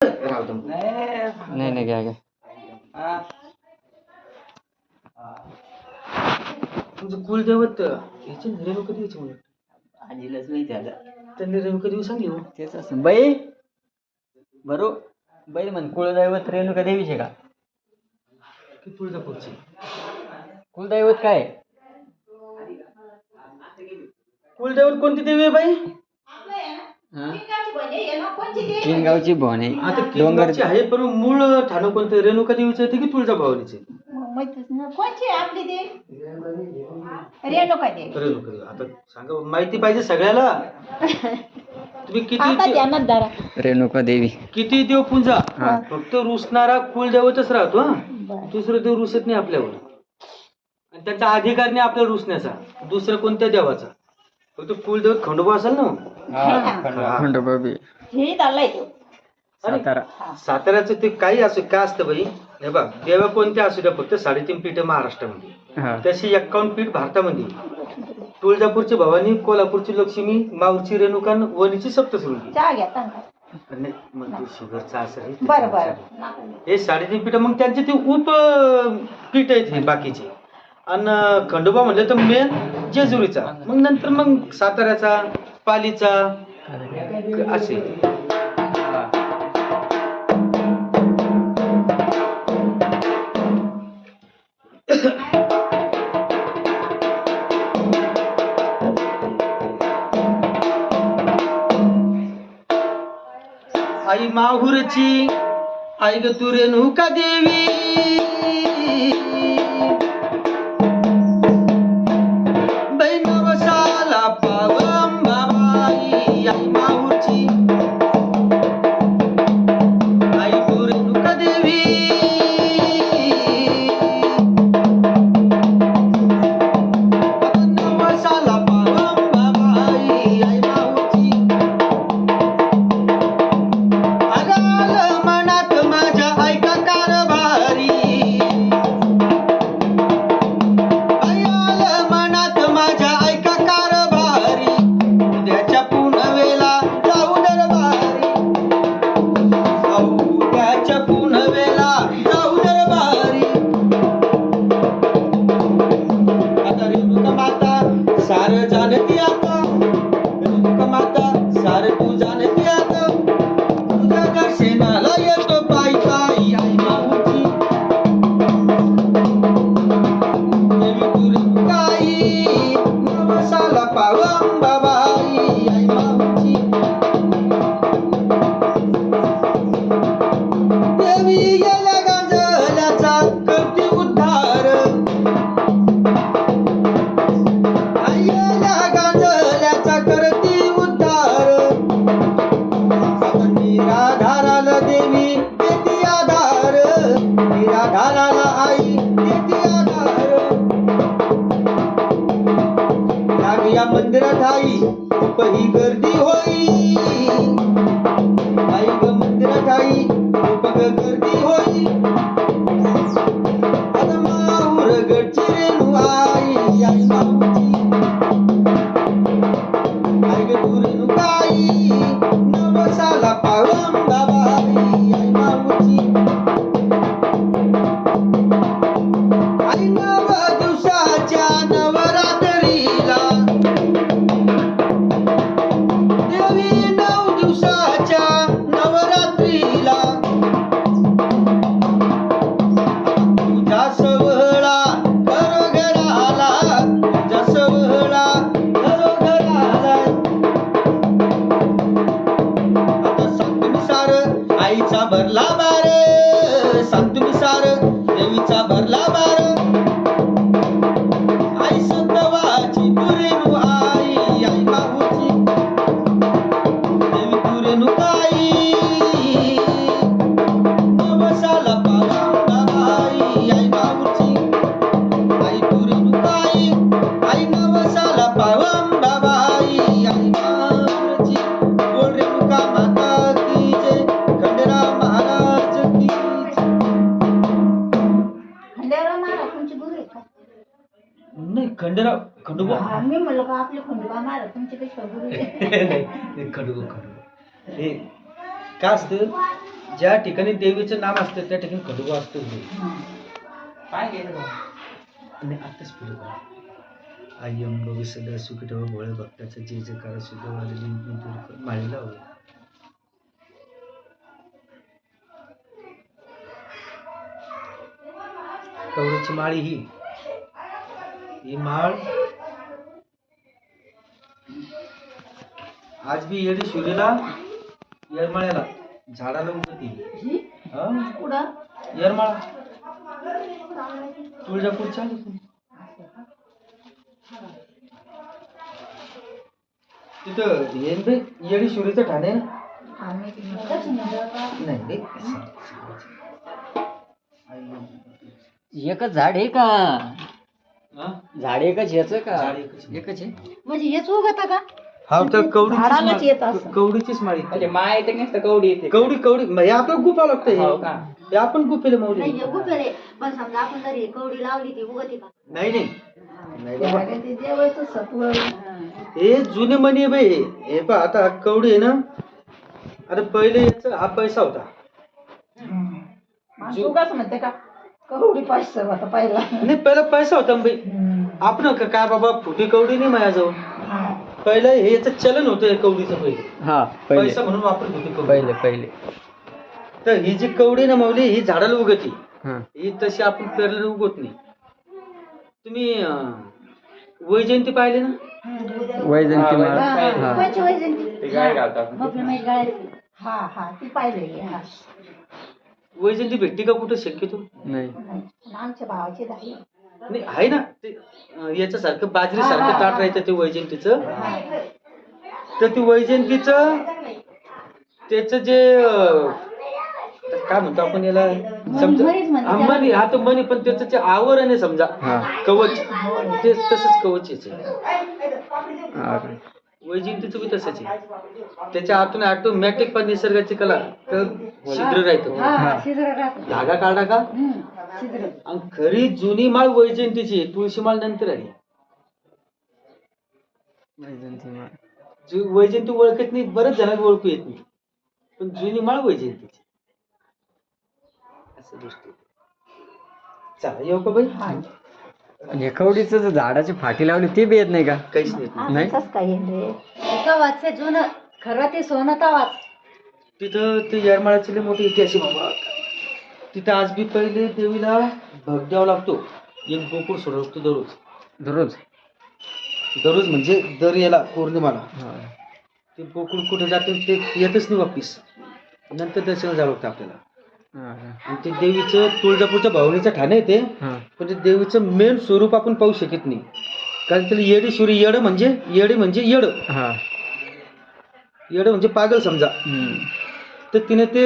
राहतो नाही नाही घ्या घ्या. तुमचं कुलदैवत याची रेणुका द्यायची म्हणून आजीलाच नाही त्याला त्यांनी रेणुका देऊ सांगली हो. तेच असं बाई बरोबर बाई म्हण कुलदैवत रेणुका देवीचे का की तुळजापूरची कुलदैवत काय कुलदैवत कोणती देवी आहे बाई? किनगावची भवानी. आता किनगावची आहे पण मूळ ठाणं कोणतं रेणुका देवीचं आहे की तुळजाभवानीचे कोणची आपली देवी रेणुका देवी. रेणुका देवी आता सांगा माहिती पाहिजे सगळ्याला. तुम्ही किती रेणुका देवी किती देव पूजा फक्त रुसणारा कुलदैवतच राहतो हा दुसरं देव रुसत नाही आपल्यावर आणि त्याचा अधिकार नाही आपल्याला रुसण्याचा दुसरं कोणत्या देवाचा फक्त कुलदैवत खंडोबा असेल ना खंडोबा बी सातारा साताऱ्याचं ते काही असो काय असतं बाई हे बघ देवा कोणत्या असू द्या फक्त 3.5 पीठ महाराष्ट्रामध्ये तशी 51 पीठ भारतामध्ये तुळजापूरची भवानी कोल्हापूरची लक्ष्मी माऊरची रेणुका वणीची सप्तशृंगी मग शुगरचा असं हे 3.5 पीठ मग त्यांचे ते उप पीठ आहेत हे बाकीचे आणि खंडोबा म्हणलं तर मेन जेजुरीचा मग नंतर मग साताऱ्याचा पालीचा असे. आई माहुरची आई ग तू रेणुका देवी बैनवसाला पावम बाबाई आई माहुरची आई तू रेणुका देवी बैनवसाला पावम बाबाई आई माहुरची सार जानती आता रेणुका माता सार तू जानती आता तुझ्या दर्शनाला येतो पायी पायी आई माऊची देवी तू रेणुकाई नवसाला पाव अंबाबाई आई माऊची देवी गेल्या गांजल्याचा करती उद्धार करती उद्धार निराधाराला देवी देती आधार निराधाराला आई देती आधार लागल्या मंदिरात आई खूप ही गर्दी होई आई ग मंदिरात आई खूप गर्दी होई आता माहूर गडची रेणू आई आई माऊची नवसाला पावम बाबाई आई माऊची आई 9 दिवसाच्या नवरात्रीला देवी 9 दिवसाच्या नवरात्रीला तुझा सोहळा घरोघराला तुझा सोहळा घरोघराला आईचा भरला बार सांग तुम्ही सार देवीचा भरला बार आई सतवाची तू रेणू आई आई माऊची देवी तू रेणुकाई नवसाला पावंबाबाई आई माऊची आई तू रेणुकाई आई नवसाला पावंबाबाई आई माऊची बोल रेणुका माता की जय खंडेराव महाराज की नाही खंडोबा मी म्हणलं का आपले खंडोबा महाराज तुमचे कशा गुरु नाही खंडोबा हे काय असतं ज्या ठिकाणी देवीचं नाम असतं त्या ठिकाणी खंडोबा असतो. काय केलं आणि आताच पुढे बघा. आय्यम भवी सदा सुखितव भोळे भक्ताचं जे जे करा सुद्धा वालेली माळीला हवं. कवडीची माळी ही माळ आज बी येडी शिवलेला येरमाळ्याला झाडाला उगती. कुठं येरमाळा तुळजापूरच्या तिथं येडी शिवरीचं ठाणे नाही रे. एकच झाड आहे का? हा? झाड एकच याचं का? झाड एकच. एकच आहे. म्हणजे हेच उगत का? हा तर झाडालाच येत असं. कवडीचीच माळी. म्हणजे माय येते की नुसतं कवडी येते? कवडी हे आपलं गुफा हो लागतं. का? हे आपण गुफेले माऊली. नाही हे गुपेले पण समजा आपण जर हे कवडी लावली ती उगती का? नाही नाही नाही बाबा. ते देवाचं सत्व. हे जुने मनी आहे बाई. हे पहा आता कवडी आहे ना. आता पहिले याचा हा पैसा होता. उगाच म्हणते का कवडी पैसा होता पहिला. नाही पहिला पैसा होता ना बाई. आपण काय बाबा फुटी कवडी नाही माझ्याजवळ. पहिलं हे याचं चलन होतं हे कवडीचं पहिले. हा पहिले पैसा म्हणून वापरत होती कवडी. पहिले पहिले. तर ही जी कवडी ना माऊली ही झाडाला उगती. हा ही तशी आपण पेरलेलं उगवत नाही. तुम्ही वैजयंती पाहिले ना. वैजंती माळ. हा कोणची वैजयंती? ते काय घालतात? आपली म्हैस गाळायची. हा हा ती पाहिलेली. हा वैजयंती भेटते का कुठं शक्यतो? नाही. आमच्या भावाची झाली. नाही आहे ना ते याच्यासारखं बाजरी सारखं ताट राहायचं ते वैजयंतीचं. तर ती वैजयंतीचं त्याचं जे काय म्हणतो आपण याला समजा मनी. हा तो मनी पण त्याचं जे आवरण आहे समजा कवच ते तसंच कवच वैजयंतीचं बी तसंच आहे. त्याच्या आतून ऑटोमॅटिक पण निसर्गाची कला तर छिद्र राहतो. धागा काढा का आणि खरी जुनी माळ वैजयंतीची. तुळशी माळ नंतर आली. वैजंती माळ. वैजयंती ओळखत नाही. बरेच जणांना ओळखू येत नाही पण जुनी माळ वैजयंतीची असं गोष्टी. चला येऊ का बाई. आणि कवडीचं जर झाडाची फाटी लावली ते बी येत नाही का? काहीच नाही. नाही. तवाच जुनं खरं ते सोनं तवाच. तिथं ते येरमाळ्याचे लय मोठे इतिहास आहे बाबा. तिथं आज बी पहिले देवीला भग द्यावा लागतो. एक गोकुळ सोडावं लागतो दररोज. दररोज दररोज म्हणजे दर याला पौर्णिमाला. हा. ते गोकुळ कुठे जाते ते येतच नाही वापिस. नंतर दर्शन जावं लागतं आपल्याला. हा. आणि ते देवीचं तुळजापूरच्या भावनेचं ठाणे आहे ते. हा. पण ते देवीचं मेन स्वरूप आपण पाहू शकत नाही. कारण त्याला येडी शिवरी. येड म्हणजे येड. हा. येड म्हणजे पागल समजा. तर तिने ते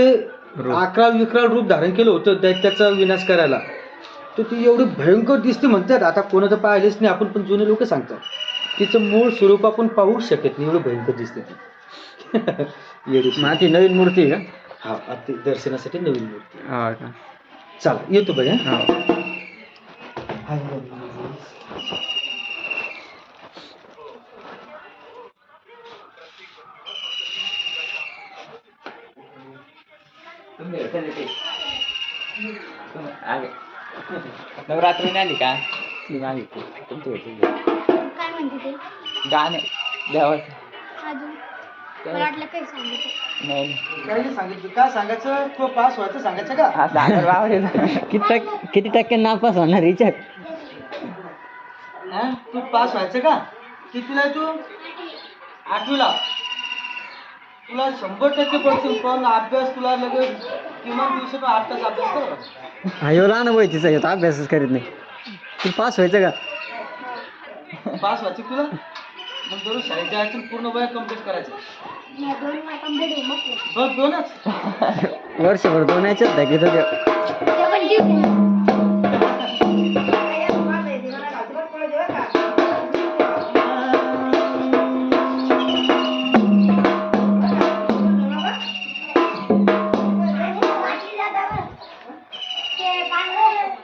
11 रूप धारण केलं होतं दैत्याचा विनाश करायला. तर ती एवढी भयंकर दिसते म्हणतात. आता कोणा तर पाहिलेच नाही आपण पण जुने लोक सांगतात. तिचं मूळ स्वरूप आपण पाहू शकत नाही. एवढं भयंकर दिसते ती. येडी माती नवीन मूर्ती का? हा आता दर्शनासाठी नवीन मूर्ती. हा का? चला येतो बाई. हा. नवरात्री नाही आली का? ती नाही तुमची होती. काय म्हणते ते गाणे देवाचं. अजून मला वाटलं काही सांगितलं नाही. काही सांगितलं का सांगायचं. तो पास व्हायचं सांगायचं का. हा सागर बाबा किती टक्के नापास होणार विचार. तू पास व्हायचं का. कितीला आहे तू. 8वीला. तुला 100% पडतील पण अभ्यास तुला लगेच किमान दिवसातून 8 तास अभ्यास कर. हा एवढा अनुभव आहे तिचा. येतो अभ्यासच करीत नाही. तू पास व्हायचं का. पास व्हायचं तुला. मग दररोज शाळेत जायचं पूर्ण वय कम्प्लीट करायचं. या 2 कंप्लीट होईल मग बघ 2च वर्षभर 2 याच्यात आहे की तर ते पण ठीक आहे.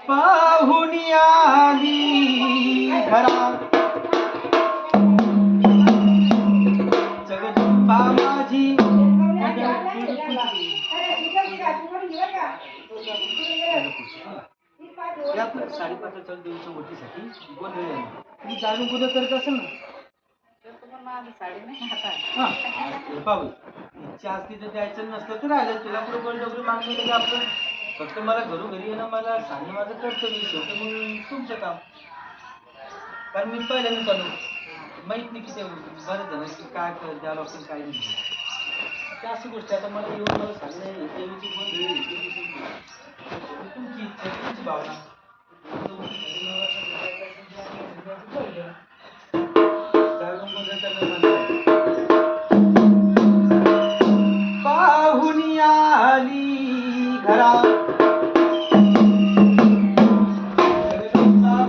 पाहुणी आली घरात जगदंबा माझी. घरात साडेपाच चालू देवीच्या ओटीसाठी गोंधळ आहे. तुम्ही जाणून गोंधळ करत असेल ना. हा, हे पाहू इच्छा असती तर द्यायचं नसतं तर राहिलं तुला पुढे बळजबरी मागणी की आपलं फक्त मला घरोघरी येणं मला सांगणं माझं कर्तव्य शेवटी मग तुमचं काम. कारण मी पहिल्यांदा चालू माहित नाही की ते बरं झालं की काय द्या लागतं काय नाही त्या अशी गोष्टी आता मला येऊन मला सांगणं देवीची गोंधळी तुमची इच्छा तुमची भावना